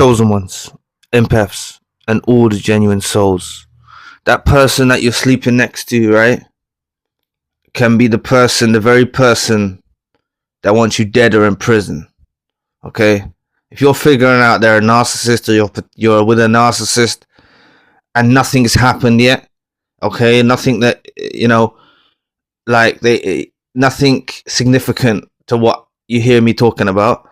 chosen ones, empaths, and all the genuine souls. That person that you're sleeping next to, right, can be the person, the very person that wants you dead or in prison. Okay? If you're figuring out they're a narcissist, or you're with a narcissist and nothing's happened yet, okay, nothing that, like nothing significant to what you hear me talking about,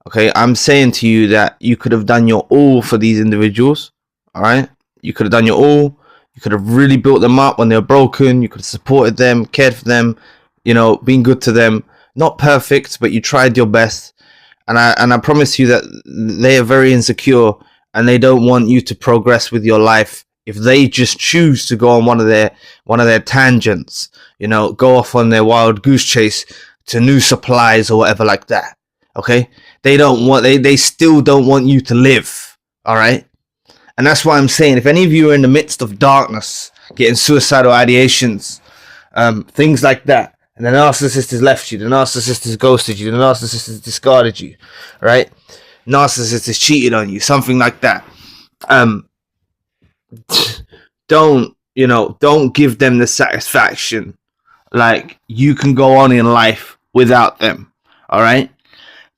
okay, I'm saying to you that you could have done your all for these individuals, all right? You could have done your all. You could have really built them up when they were broken. You could have supported them, cared for them, been good to them. Not perfect, but you tried your best. And I promise you that they are very insecure and they don't want you to progress with your life if they just choose to go on one of their tangents, go off on their wild goose chase to new supplies or whatever like that. Okay? They still don't want you to live. All right? And that's why I'm saying, if any of you are in the midst of darkness, getting suicidal ideations, things like that, and the narcissist has left you, the narcissist has ghosted you, the narcissist has discarded you, right? Narcissist has cheated on you, something like that. Don't give them the satisfaction like you can go on in life without them, all right?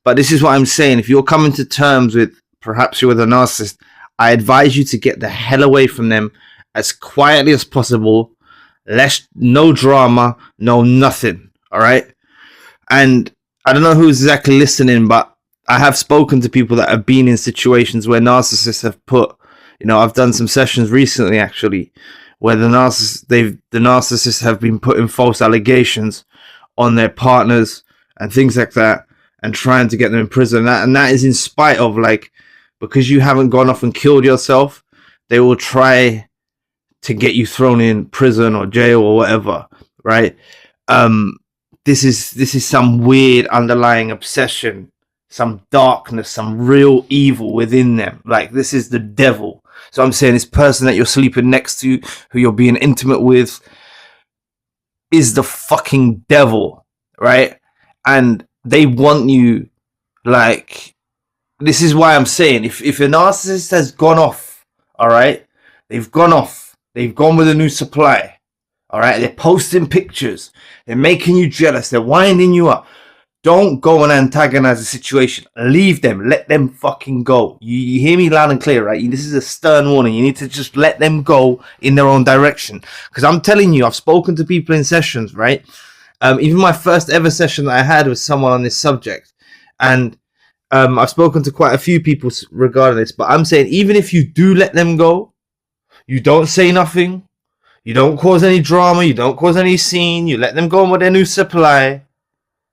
But this is what I'm saying. If you're coming to terms with, perhaps you're with a narcissist, I advise you to get the hell away from them as quietly as possible. No drama, no nothing. All right. And I don't know who's exactly listening, but I have spoken to people that have been in situations where narcissists have put, I've done some sessions recently actually, where the narcissists have been putting false allegations on their partners and things like that, and trying to get them in prison. And that is in spite of, because you haven't gone off and killed yourself, they will try to get you thrown in prison or jail or whatever, right? This is some weird underlying obsession, some darkness, some real evil within them. Like, this is the devil. So I'm saying this person that you're sleeping next to, who you're being intimate with, is the fucking devil, right? And they want you, this is why I'm saying, if a narcissist has gone off, all right, they've gone off, they've gone with a new supply, all right, they're posting pictures, they're making you jealous, they're winding you up, don't go and antagonize the situation. Leave them, let them fucking go. You hear me loud and clear, right? This is a stern warning. You need to just let them go in their own direction. Because I'm telling you, I've spoken to people in sessions, right? Even my first ever session that I had with someone on this subject, and I've spoken to quite a few people regarding this, but I'm saying, even if you do let them go, you don't say nothing, you don't cause any drama, you don't cause any scene, you let them go on with their new supply,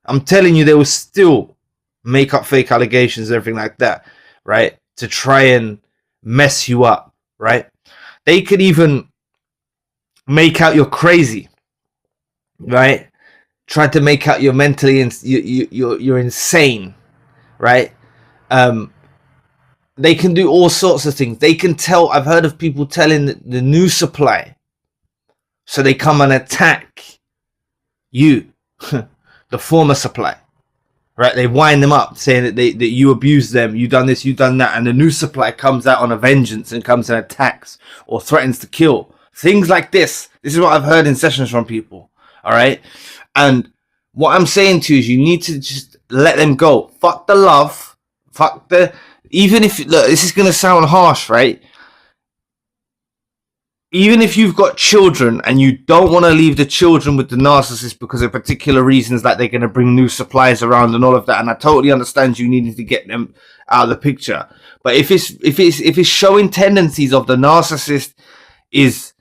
I'm telling you, they will still make up fake allegations and everything like that, right? To try and mess you up, right? They could even make out you're crazy, right? Try to make out you're mentally you're insane, right? They can do all sorts of things. They can tell. I've heard of people telling the new supply, so they come and attack you, the former supply, right? They wind them up, saying that you abused them, you done this, you done that, and the new supply comes out on a vengeance and comes and attacks or threatens to kill. Things like this. This is what I've heard in sessions from people. All right, and what I'm saying to you is, you need to just let them go. Fuck the love. Fuck the. Even if, look, this is gonna sound harsh, right? Even if you've got children and you don't want to leave the children with the narcissist because of particular reasons, like they're going to bring new supplies around and all of that, and I totally understand you needing to get them out of the picture. But if it's showing tendencies of the narcissist is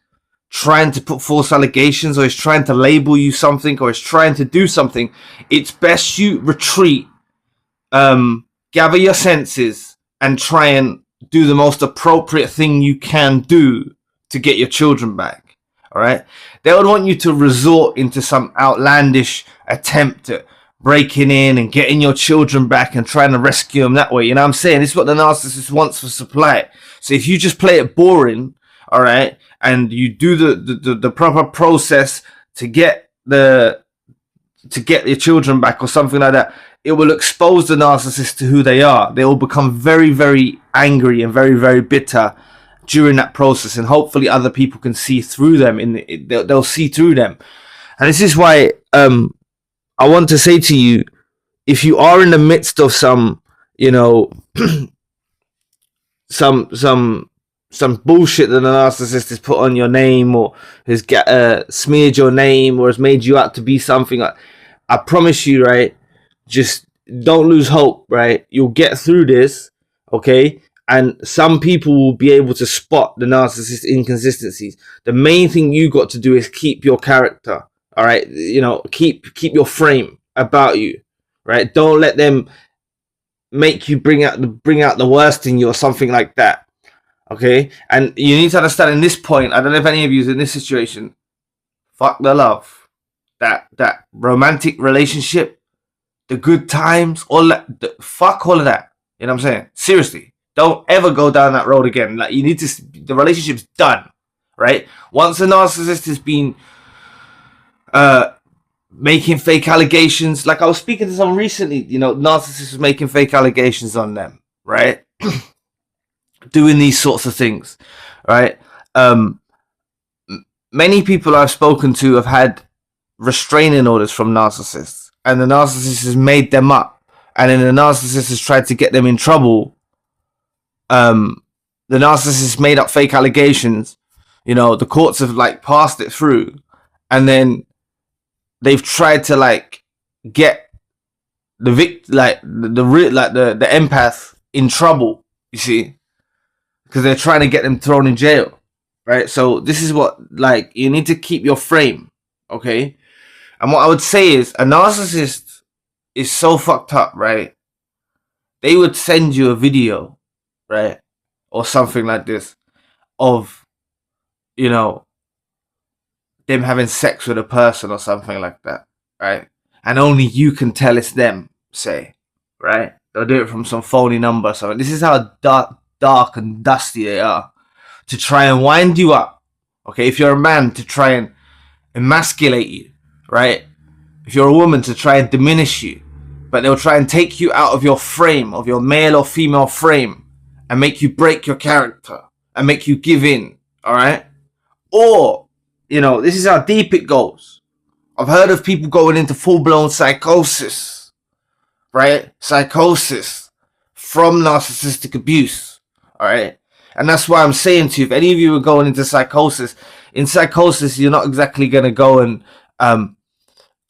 trying to put false allegations, or is trying to label you something, or is trying to do something, it's best you retreat, gather your senses, and try and do the most appropriate thing you can do to get your children back. All right, they would want you to resort into some outlandish attempt at breaking in and getting your children back and trying to rescue them that way. You know what I'm saying? This is what the narcissist wants for supply. So if you just play it boring, all right, and you do the proper process to get your children back or something like that, it will expose the narcissist to who they are. They will become very, very angry and very, very bitter during that process, and hopefully other people can see through them. They'll see through them. And this is why I want to say to you, if you are in the midst of some, you know, some bullshit that a narcissist has put on your name, or has smeared your name, or has made you out to be something, I promise you, right, just don't lose hope, right? You'll get through this, okay? And some people will be able to spot the narcissist inconsistencies. The main thing you got to do is keep your character, all right? You know, keep your frame about you, right? Don't let them make you bring out the worst in you or something like that, okay? And you need to understand in this point, I don't know if any of you is in this situation, fuck the love, that romantic relationship, the good times, all that, fuck all of that. You know what I'm saying? Seriously. Don't ever go down that road again. Like, you need to, the relationship's done, right? Once a narcissist has been making fake allegations, like I was speaking to someone recently, you know, narcissists making fake allegations on them, right? Doing these sorts of things, right? Many people I've spoken to have had restraining orders from narcissists, and the narcissist has made them up, and then the narcissist has tried to get them in trouble. The narcissist made up fake allegations, you know, the courts have like passed it through, and then they've tried to like get the the empath in trouble, you see, because they're trying to get them thrown in jail, right? So this is what, like, you need to keep your frame, okay? And what I would say is, a narcissist is so fucked up, right? They would send you a video, right, or something like this, of, you know, them having sex with a person or something like that, right? And only you can tell it's them, say, right? They'll do it from some phony number or something. This is how dark and dusty they are, to try and wind you up, okay? If you're a man, to try and emasculate you, right? If you're a woman, to try and diminish you. But they'll try and take you out of your frame, of your male or female frame, and make you break your character and make you give in, all right? Or, you know, this is how deep it goes. I've heard of people going into full-blown psychosis, right? Psychosis from narcissistic abuse, all right? And that's why I'm saying to you, if any of you are going into psychosis, in psychosis, you're not exactly going to go and,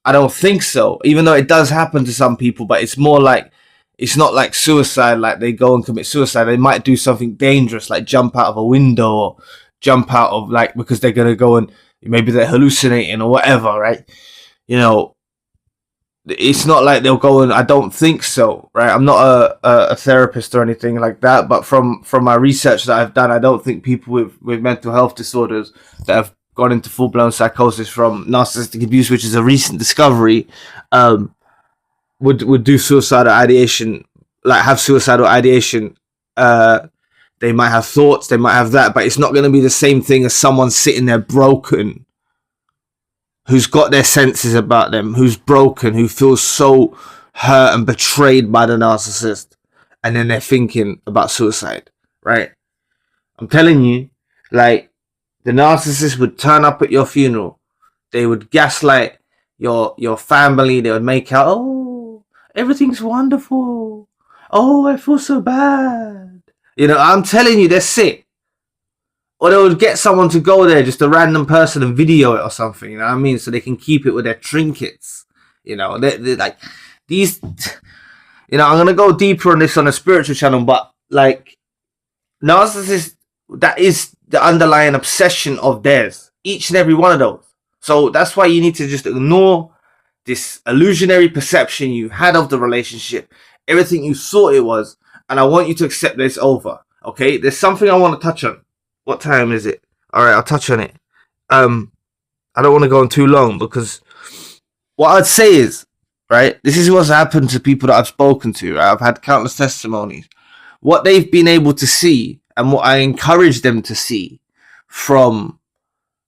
I don't think so, even though it does happen to some people, but it's more like, it's not like suicide, like they go and commit suicide. They might do something dangerous, like jump out of a window, or jump out of, like, because they're going to go and maybe they're hallucinating or whatever, right? You know, it's not like they'll go and, I don't think so, right? I'm not a therapist or anything like that, but from my research that I've done, I don't think people with mental health disorders that have gone into full-blown psychosis from narcissistic abuse, which is a recent discovery, would do suicidal ideation, like have suicidal ideation. They might have thoughts, they might have that, but it's not going to be the same thing as someone sitting there broken, who's got their senses about them, who's broken, who feels so hurt and betrayed by the narcissist, and then they're thinking about suicide, right? I'm telling you, like, the narcissist would turn up at your funeral. They would gaslight your family. They would make out, oh, everything's wonderful. Oh, I feel so bad. You know, I'm telling you, they're sick. Or they would get someone to go there, just a random person, and video it or something, you know what I mean? So they can keep it with their trinkets. You know, they're like, these, you know, I'm going to go deeper on this on a spiritual channel, but like, narcissists, that is the underlying obsession of theirs. Each and every one of those. So that's why you need to just ignore this illusionary perception you had of the relationship, everything you thought it was, and I want you to accept that it's over. Okay? There's something I want to touch on. What time is it? Alright, I'll touch on it. I don't want to go on too long, because what I'd say is, right, this is what's happened to people that I've spoken to, right? I've had countless testimonies. What they've been able to see, and what I encourage them to see from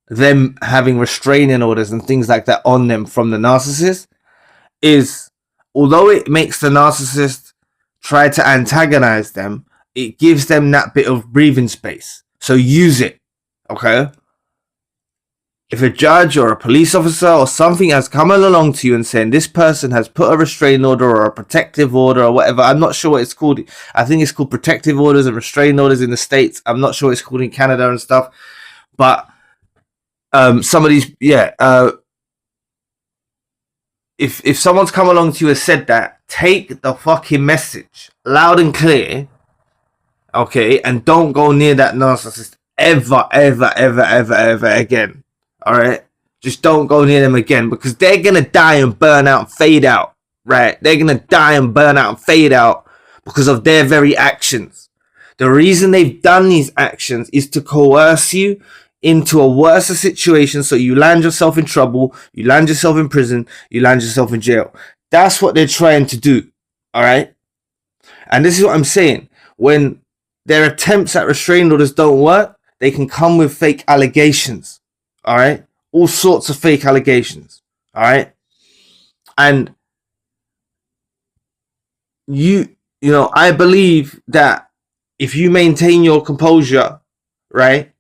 them having restraining orders and things like that on them from the narcissist, is although it makes the narcissist try to antagonize them, it gives them that bit of breathing space. So use it, okay? If a judge or a police officer or something has come along to you and saying this person has put a restraining order or a protective order or whatever, I'm not sure what it's called. I think it's called protective orders and restraining orders in the States. I'm not sure what it's called in Canada and stuff. But some of these, if someone's come along to you and said that, take the fucking message loud and clear, okay, and don't go near that narcissist ever again. All right, just don't go near them again, because they're gonna die and burn out and fade out. Right, they're gonna die and burn out and fade out because of their very actions. The reason they've done these actions is to coerce you into a worse situation, so you land yourself in trouble, you land yourself in prison, you land yourself in jail. That's what they're trying to do. All right, and this is what I'm saying. When their attempts at restraining orders don't work, they can come with fake allegations. All right, all sorts of fake allegations. All right, and you know, I believe that if you maintain your composure, right,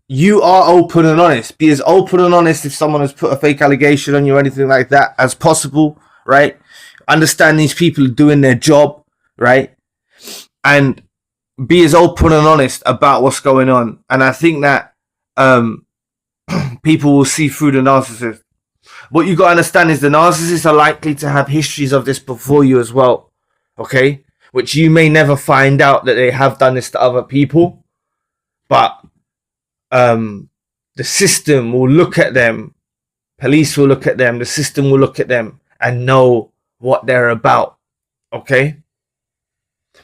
you are open and honest. Be as open and honest if someone has put a fake allegation on you or anything like that as possible, right? Understand these people are doing their job, right? And be as open and honest about what's going on. And I think that people will see through the narcissist. What you got to understand is the narcissists are likely to have histories of this before you as well, okay? Which you may never find out that they have done this to other people. But the system will look at them, police will look at them, the system will look at them and know what they're about, okay?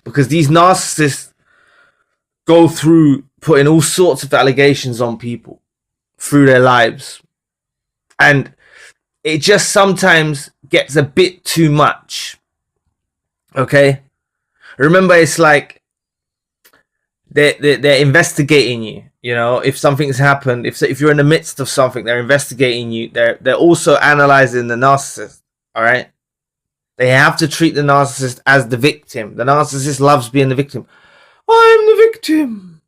Because these narcissists go through putting all sorts of allegations on people through their lives. And it just sometimes gets a bit too much. Okay? Remember, it's like they're investigating you. You know, if something's happened, if you're in the midst of something, they're investigating you. They're also analyzing the narcissist. All right? They have to treat the narcissist as the victim. The narcissist loves being the victim. I'm the victim.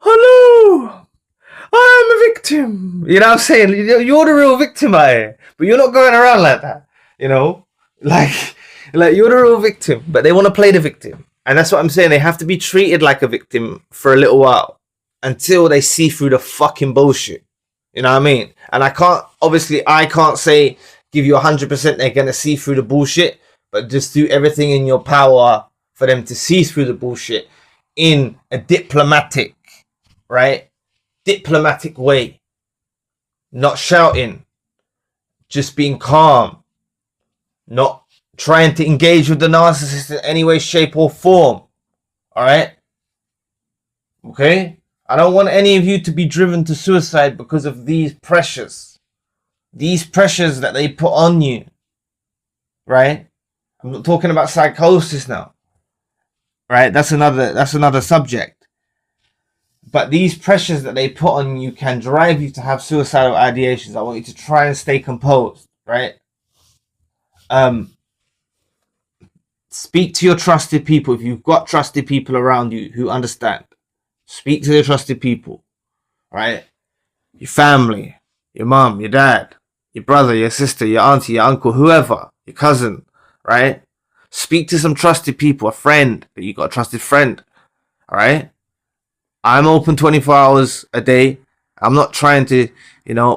Hello. I'm a victim. You know what I'm saying? You're the real victim out here. But you're not going around like that. You know? Like you're the real victim. But they want to play the victim. And that's what I'm saying. They have to be treated like a victim for a little while. Until they see through the fucking bullshit. You know what I mean? And I can't say give you 100% they're going to see through the bullshit. But just do everything in your power for them to see through the bullshit. In a diplomatic, right? Diplomatic way. Not shouting. Just being calm. Not trying to engage with the narcissist in any way, shape, or form. Alright? Okay? I don't want any of you to be driven to suicide because of these pressures. These pressures that they put on you. Right? I'm not talking about psychosis now. Right? That's another subject. But these pressures that they put on you can drive you to have suicidal ideations. I want you to try and stay composed, right? Speak to your trusted people. If you've got trusted people around you who understand, speak to the trusted people, right? Your family, your mom, your dad, your brother, your sister, your auntie, your uncle, whoever, your cousin, right? Speak to some trusted people, a friend, that you got a trusted friend, all right? I'm open 24 hours a day. I'm not trying to,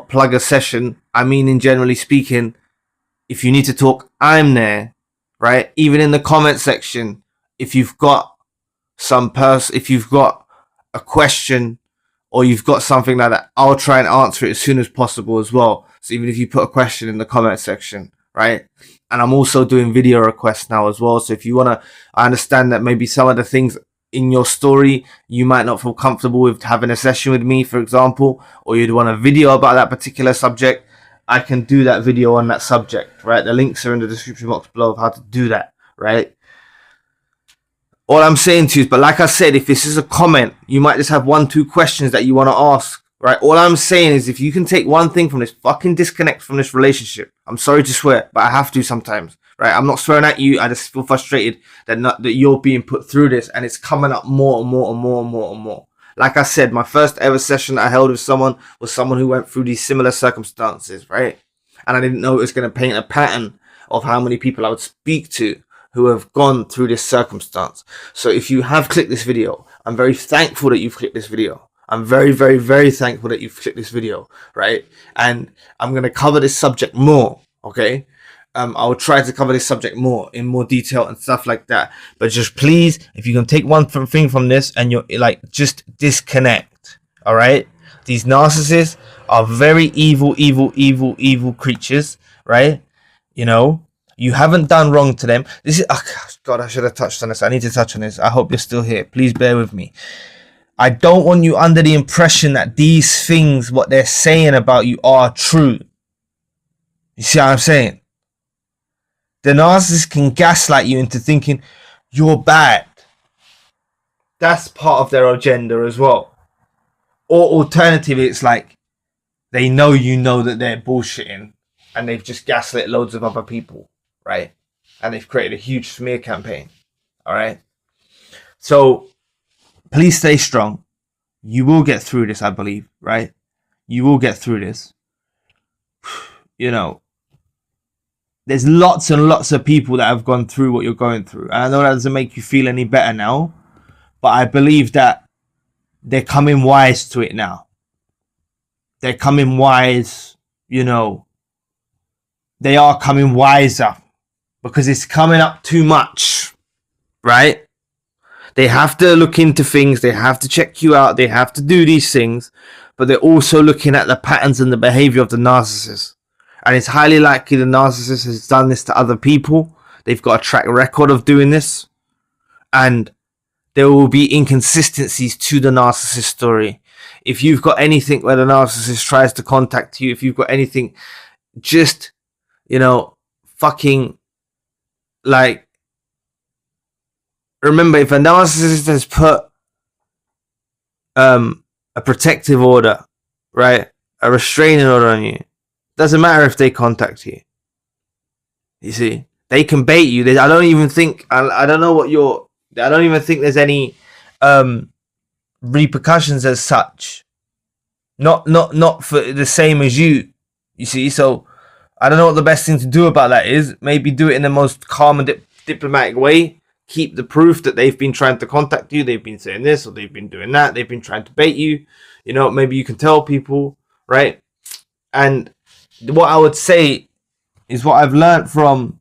plug a session. I mean, in generally speaking, if you need to talk, I'm there, right? Even in the comment section, if you've got if you've got a question or you've got something like that, I'll try and answer it as soon as possible as well. So even if you put a question in the comment section, right? And I'm also doing video requests now as well. So if you want to, I understand that maybe some of the things in your story, you might not feel comfortable with having a session with me, for example, or you'd want a video about that particular subject, I can do that video on that subject, right? The links are in the description box below of how to do that, right? All I'm saying to you is, but like I said, if this is a comment, you might just have 1-2 questions that you want to ask right? All I'm saying is, if you can take one thing from this, fucking disconnect from this relationship. I'm sorry to swear, but I have to sometimes, right? I'm not swearing at you. I just feel frustrated that you're being put through this, and it's coming up more and more and more and more and more. Like I said, my first ever session I held with someone was someone who went through these similar circumstances, right? And I didn't know it was going to paint a pattern of how many people I would speak to who have gone through this circumstance. So if you have clicked this video, I'm very thankful that you've clicked this video. I'm very, very, very thankful that you've clicked this video, right? And I'm going to cover this subject more, okay? I will try to cover this subject more in more detail and stuff like that. But just please, if you can take one thing from this and you're like, just disconnect, all right? These narcissists are very evil, evil, evil, evil creatures, right? You know, you haven't done wrong to them. This is, oh God, I should have touched on this. I need to touch on this. I hope you're still here. Please bear with me. I don't want you under the impression that these things, what they're saying about you, are true. You see what I'm saying? The narcissist can gaslight you into thinking you're bad. That's part of their agenda as well. Or alternatively, it's like they know you know that they're bullshitting and they've just gaslit loads of other people, right? And they've created a huge smear campaign, all right? So please stay strong. You will get through this, I believe, right? You will get through this. You know, there's lots and lots of people that have gone through what you're going through. And I know that doesn't make you feel any better now, but I believe that they're coming wise to it now. They're coming wise, you know. They are coming wiser because it's coming up too much, right? They have to look into things. They have to check you out. They have to do these things, but they're also looking at the patterns and the behavior of the narcissist. And it's highly likely the narcissist has done this to other people. They've got a track record of doing this. And there will be inconsistencies to the narcissist story. If you've got anything where the narcissist tries to contact you, if you've got anything, just, you know, fucking, like, remember, if a narcissist has put a protective order, right, a restraining order on you, doesn't matter if they contact you. You see, they can bait you. I don't even think, I don't know what your, I don't even think there's any repercussions as such. Not for the same as you. You see, so I don't know what the best thing to do about that is. Maybe do it in the most calm and diplomatic way. Keep the proof that they've been trying to contact you. They've been saying this or they've been doing that. They've been trying to bait you. You know, maybe you can tell people, right? And what I would say is what I've learned from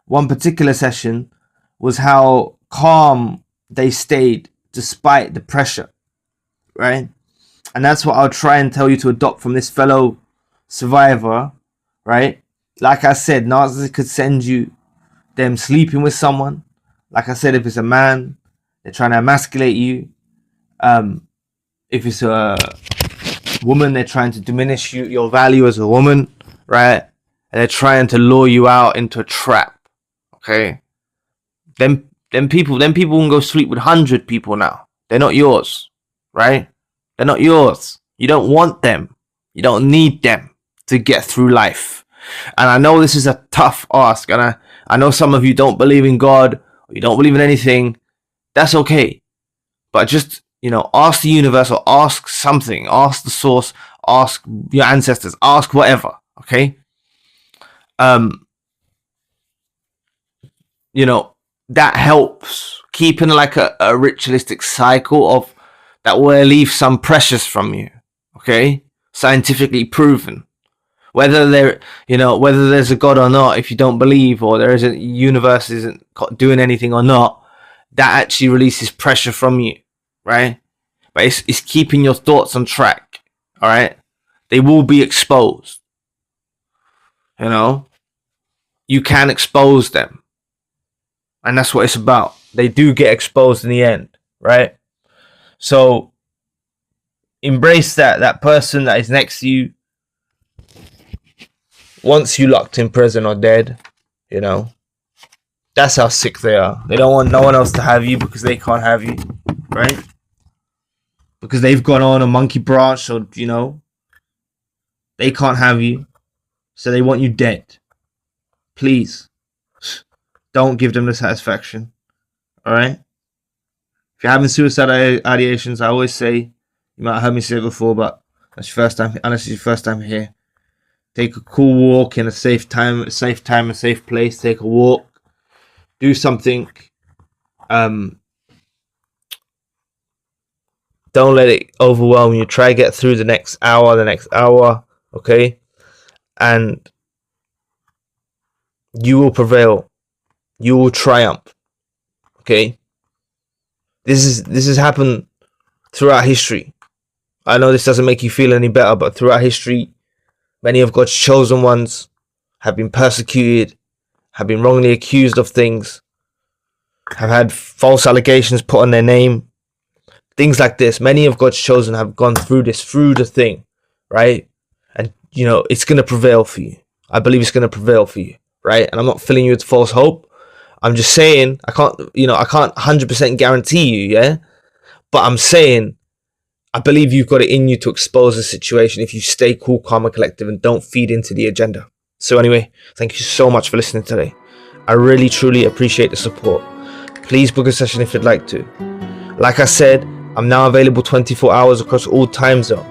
one particular session was how calm they stayed despite the pressure, right? And that's what I'll try and tell you to adopt from this fellow survivor, right? Like I said, narcissists could send you them sleeping with someone. Like I said, if it's a man, they're trying to emasculate you. If it's a woman, they're trying to diminish your value as a woman, right? And they're trying to lure you out into a trap. Okay, them people can go sleep with 100 people now. They're not yours, right? They're not yours. You don't want them. You don't need them to get through life. And I know this is a tough ask, and I know some of you don't believe in God, or you don't believe in anything. That's okay, but just, you know, ask the universe or ask something. Ask the source. Ask your ancestors. Ask whatever. Okay. You know, that helps keeping like a ritualistic cycle of that will relieve some pressures from you. Okay, scientifically proven. Whether whether there's a God or not, if you don't believe, or there isn't, universe isn't doing anything or not, that actually releases pressure from you, right? But it's keeping your thoughts on track. All right, they will be exposed. You know, you can expose them. And that's what it's about. They do get exposed in the end, right? So embrace that person that is next to you wants you locked in prison or dead, you know. That's how sick they are. They don't want no one else to have you because they can't have you, right? because they've gone on a monkey branch, so you know they can't have you, so they want you dead. Please don't give them the satisfaction. All right. If you're having suicidal ideations, I always say, you might have heard me say it before, but that's your first time. Unless it's your first time here, take a cool walk in a safe time, a safe place. Take a walk. Do something. Don't let it overwhelm you. Try to get through the next hour, okay? And you will prevail. You will triumph, okay? This has happened throughout history. I know this doesn't make you feel any better, but throughout history, many of God's chosen ones have been persecuted, have been wrongly accused of things, have had false allegations put on their name, things like this. Many of God's chosen have gone through the thing, right? And you know it's gonna prevail for you. I believe it's gonna prevail for you, right? And I'm not filling you with false hope. I'm just saying I can't 100% guarantee you, yeah. But I'm saying I believe you've got it in you to expose the situation if you stay cool, calm, and collective and don't feed into the agenda. So anyway, thank you so much for listening today. I really, truly appreciate the support. Please book a session if you'd like to. Like I said, I'm now available 24 hours across all time zones.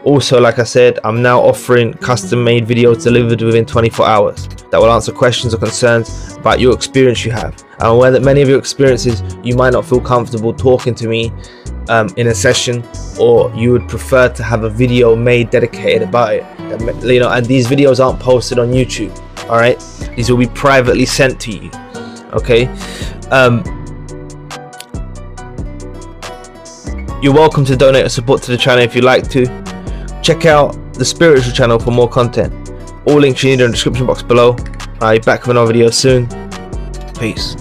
Also, like I said, I'm now offering custom-made videos delivered within 24 hours that will answer questions or concerns about your experience you have. I'm aware that many of your experiences, you might not feel comfortable talking to me in a session, or you would prefer to have a video made dedicated about it. You know, and these videos aren't posted on YouTube. All right, these will be privately sent to you. Okay. You're welcome to donate or support to the channel if you'd like to. Check out the spiritual channel for more content. All links you need are in the description box below. I'll be back with another video soon. Peace.